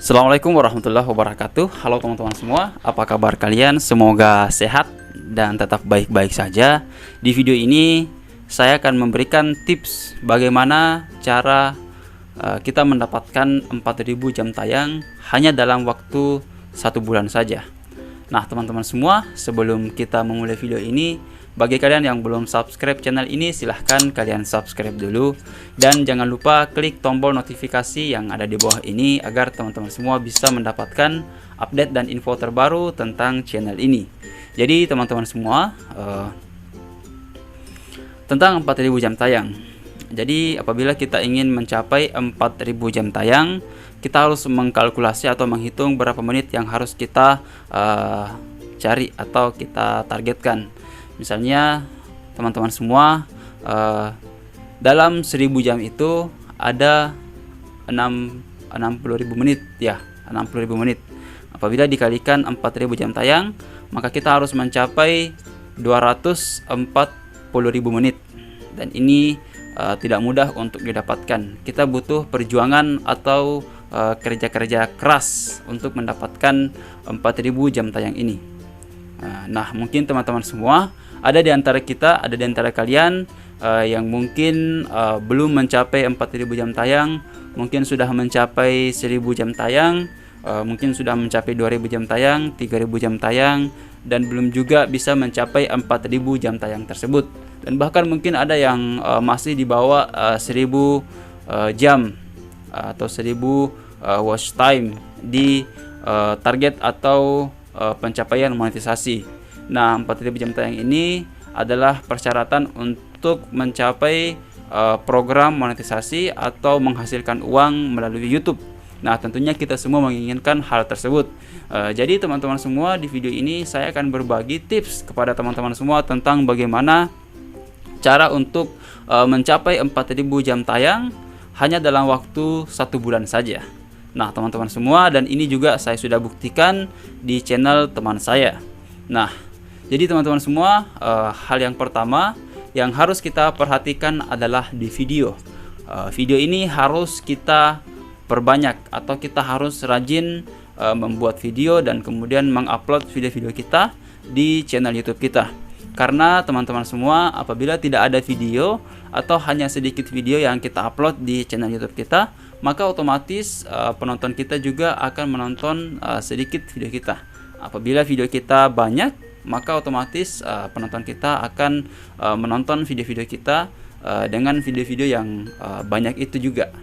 Assalamualaikum warahmatullahi wabarakatuh. Halo teman-teman semua, apa kabar kalian? Semoga sehat dan tetap baik-baik saja. Di video ini saya akan memberikan tips bagaimana cara kita mendapatkan 4000 jam tayang hanya dalam waktu 1 bulan saja. Nah teman-teman semua, sebelum kita memulai video ini, bagi kalian yang belum subscribe channel ini, silahkan kalian subscribe dulu. Dan jangan lupa klik tombol notifikasi yang ada di bawah ini agar teman-teman semua bisa mendapatkan update dan info terbaru tentang channel ini. Jadi teman-teman semua, tentang 4000 jam tayang. Jadi apabila kita ingin mencapai 4000 jam tayang, kita harus mengkalkulasi atau menghitung berapa menit yang harus kita cari atau kita targetkan. Misalnya teman-teman semua, dalam 1000 jam itu ada 60.000 menit ya, 60.000 menit. Apabila dikalikan 4000 jam tayang, maka kita harus mencapai 240.000 menit. Dan ini tidak mudah untuk didapatkan. Kita butuh perjuangan atau kerja-kerja keras untuk mendapatkan 4000 jam tayang ini. Nah, mungkin teman-teman semua, ada di antara kita, ada di antara kalian yang mungkin belum mencapai 4000 jam tayang, mungkin sudah mencapai 1000 jam tayang, mungkin sudah mencapai 2000 jam tayang, 3000 jam tayang, dan belum juga bisa mencapai 4000 jam tayang tersebut. Dan bahkan mungkin ada yang masih di bawah 1000 jam atau 1000 watch time di target atau pencapaian monetisasi. Nah, 4000 jam tayang ini adalah persyaratan untuk mencapai program monetisasi atau menghasilkan uang melalui YouTube. Nah, tentunya kita semua menginginkan hal tersebut. Jadi teman-teman semua, di video ini saya akan berbagi tips kepada teman-teman semua tentang bagaimana cara untuk mencapai 4000 jam tayang hanya dalam waktu 1 bulan saja. Nah teman-teman semua, dan ini juga saya sudah buktikan di channel teman saya. Nah jadi teman-teman semua, hal yang pertama yang harus kita perhatikan adalah di video. Video ini harus kita perbanyak atau kita harus rajin membuat video dan kemudian mengupload video-video kita di channel YouTube kita. Karena teman-teman semua, apabila tidak ada video atau hanya sedikit video yang kita upload di channel YouTube kita, maka otomatis penonton kita juga akan menonton sedikit video kita. Apabila video kita banyak, maka otomatis penonton kita akan menonton video-video kita dengan video-video yang banyak itu juga.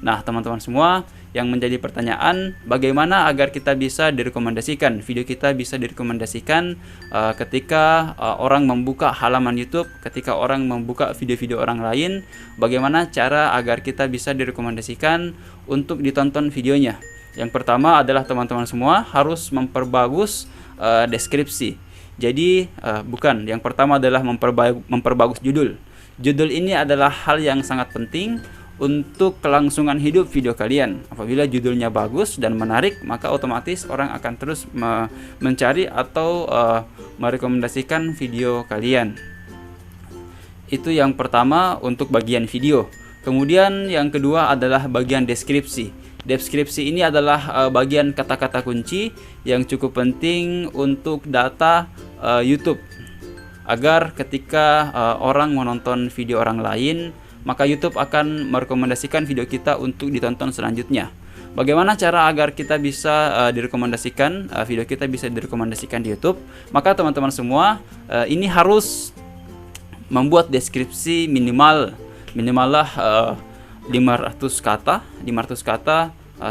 Nah teman-teman semua, yang menjadi pertanyaan, bagaimana agar kita bisa direkomendasikan, video kita bisa direkomendasikan ketika orang membuka halaman YouTube, ketika orang membuka video-video orang lain, bagaimana cara agar kita bisa direkomendasikan untuk ditonton videonya. Yang pertama adalah teman-teman semua harus memperbagus deskripsi. Jadi yang pertama adalah memperbagus judul. Judul ini adalah hal yang sangat penting untuk kelangsungan hidup video kalian. Apabila judulnya bagus dan menarik, maka otomatis orang akan terus mencari atau merekomendasikan video kalian. Itu yang pertama untuk bagian video. Kemudian yang kedua adalah bagian deskripsi. Deskripsi ini adalah bagian kata-kata kunci yang cukup penting untuk data YouTube, agar ketika orang menonton video orang lain, maka YouTube akan merekomendasikan video kita untuk ditonton selanjutnya. Bagaimana cara agar kita bisa direkomendasikan, video kita bisa direkomendasikan di YouTube? Maka teman-teman semua, ini harus membuat deskripsi minimallah 500 kata,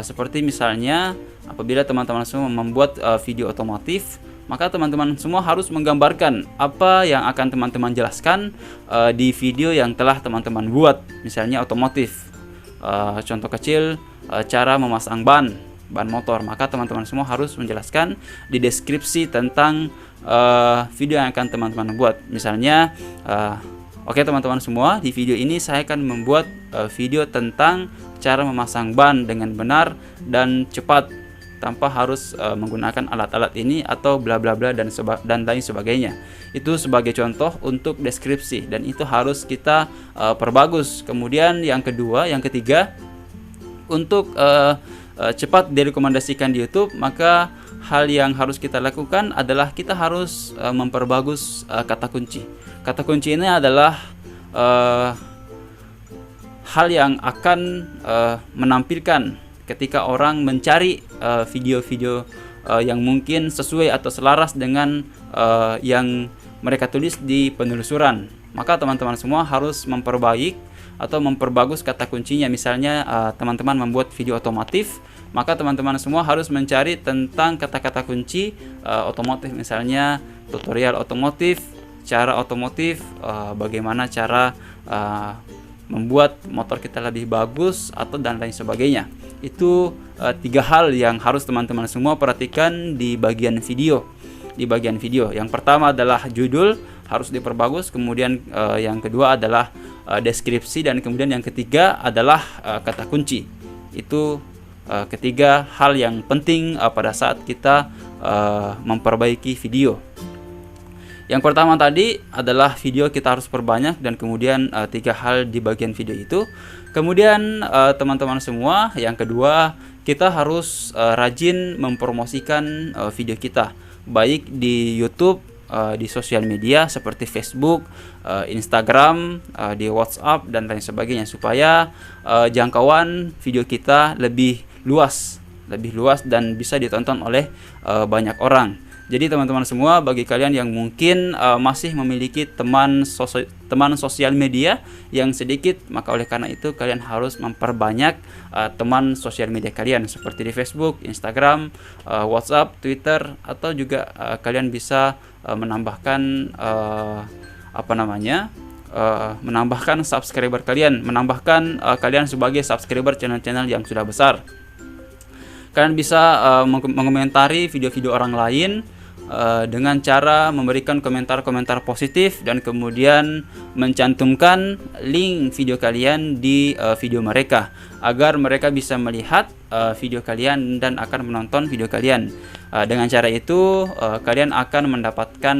seperti misalnya apabila teman-teman semua membuat video otomotif, maka teman-teman semua harus menggambarkan apa yang akan teman-teman jelaskan di video yang telah teman-teman buat. Misalnya otomotif, contoh kecil, cara memasang ban motor, maka teman-teman semua harus menjelaskan di deskripsi tentang video yang akan teman-teman buat. Misalnya oke teman-teman semua, di video ini saya akan membuat video tentang cara memasang ban dengan benar dan cepat tanpa harus menggunakan alat-alat ini atau bla bla bla dan lain sebagainya. Itu sebagai contoh untuk deskripsi, dan itu harus kita perbagus. Kemudian yang ketiga, untuk cepat direkomendasikan di YouTube, maka hal yang harus kita lakukan adalah kita harus memperbagus kata kunci. Kata kunci ini adalah hal yang akan menampilkan ketika orang mencari video-video yang mungkin sesuai atau selaras dengan yang mereka tulis di penelusuran. Maka teman-teman semua harus memperbagus kata kuncinya. Misalnya teman-teman membuat video otomotif, maka teman-teman semua harus mencari tentang kata-kata kunci otomotif, misalnya tutorial otomotif, cara otomotif, bagaimana cara membuat motor kita lebih bagus, atau dan lain sebagainya. Itu 3 hal yang harus teman-teman semua perhatikan di bagian video. Yang pertama adalah judul harus diperbagus, kemudian yang kedua adalah deskripsi, dan kemudian yang ketiga adalah kata kunci. Itu ketiga hal yang penting pada saat kita memperbaiki video. Yang pertama tadi adalah video kita harus perbanyak, dan kemudian 3 hal di bagian video itu. Kemudian teman-teman semua, yang kedua, kita harus rajin mempromosikan video kita, baik di YouTube, di sosial media seperti Facebook, Instagram, di WhatsApp dan lain sebagainya, supaya jangkauan video kita lebih luas dan bisa ditonton oleh banyak orang. Jadi teman-teman semua, bagi kalian yang mungkin masih memiliki teman sosial media yang sedikit, maka oleh karena itu kalian harus memperbanyak teman sosial media kalian seperti di Facebook, Instagram, WhatsApp, Twitter, atau juga kalian bisa menambahkan menambahkan subscriber kalian, kalian sebagai subscriber channel-channel yang sudah besar. Kalian bisa mengomentari video-video orang lain dengan cara memberikan komentar-komentar positif, dan kemudian mencantumkan link video kalian di video mereka, agar mereka bisa melihat video kalian dan akan menonton video kalian. Dengan cara itu kalian akan mendapatkan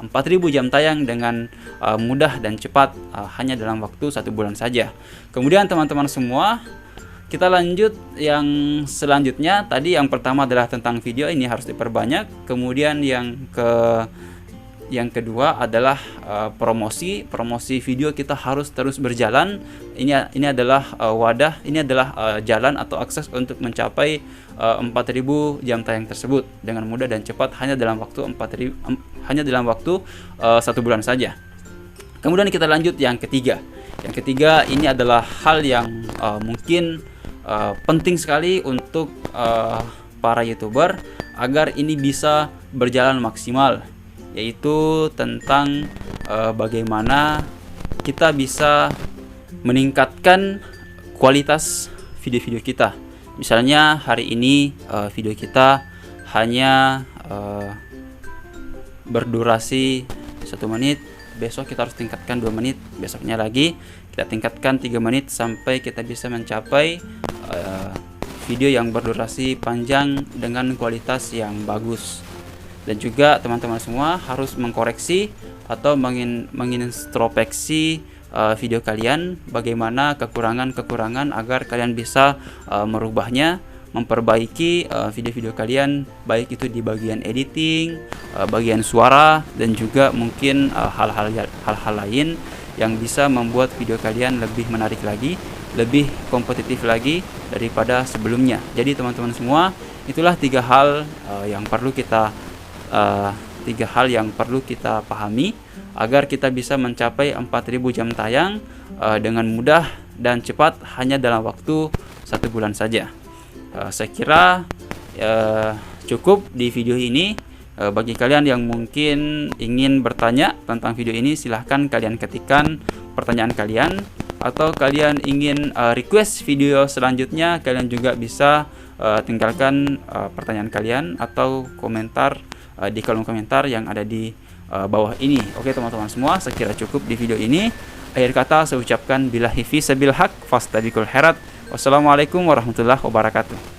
4.000 jam tayang dengan mudah dan cepat, hanya dalam waktu 1 bulan saja. Kemudian teman-teman semua, kita lanjut yang selanjutnya. Tadi yang pertama adalah tentang video, ini harus diperbanyak. Kemudian yang kedua adalah promosi video kita harus terus berjalan. Ini adalah jalan atau akses untuk mencapai 4.000 jam tayang tersebut dengan mudah dan cepat, hanya dalam waktu 1 bulan saja. Kemudian kita lanjut yang ketiga. Yang ketiga ini adalah hal yang mungkin penting sekali untuk para YouTuber agar ini bisa berjalan maksimal, yaitu tentang bagaimana kita bisa meningkatkan kualitas video-video kita. Misalnya hari ini video kita hanya berdurasi 1 menit, besok kita harus tingkatkan 2 menit, besoknya lagi kita tingkatkan 3 menit, sampai kita bisa mencapai video yang berdurasi panjang dengan kualitas yang bagus. Dan juga teman-teman semua harus mengkoreksi atau mengintrospeksi video kalian, bagaimana kekurangan-kekurangan, agar kalian bisa merubahnya, memperbaiki video-video kalian, baik itu di bagian editing, bagian suara, dan juga mungkin hal-hal lain yang bisa membuat video kalian lebih menarik lagi, lebih kompetitif lagi daripada sebelumnya. Jadi teman-teman semua, itulah 3 hal yang perlu kita pahami agar kita bisa mencapai 4.000 jam tayang dengan mudah dan cepat, hanya dalam waktu 1 bulan saja. Saya kira cukup di video ini. Bagi kalian yang mungkin ingin bertanya tentang video ini, silahkan kalian ketikkan pertanyaan kalian, atau kalian ingin request video selanjutnya, kalian juga bisa tinggalkan pertanyaan kalian atau komentar di kolom komentar yang ada di bawah ini. Oke teman-teman semua, saya kira cukup di video ini. Akhir kata saya ucapkan billahi fi sabil haq fastabiqul khairat. Wassalamualaikum warahmatullahi wabarakatuh.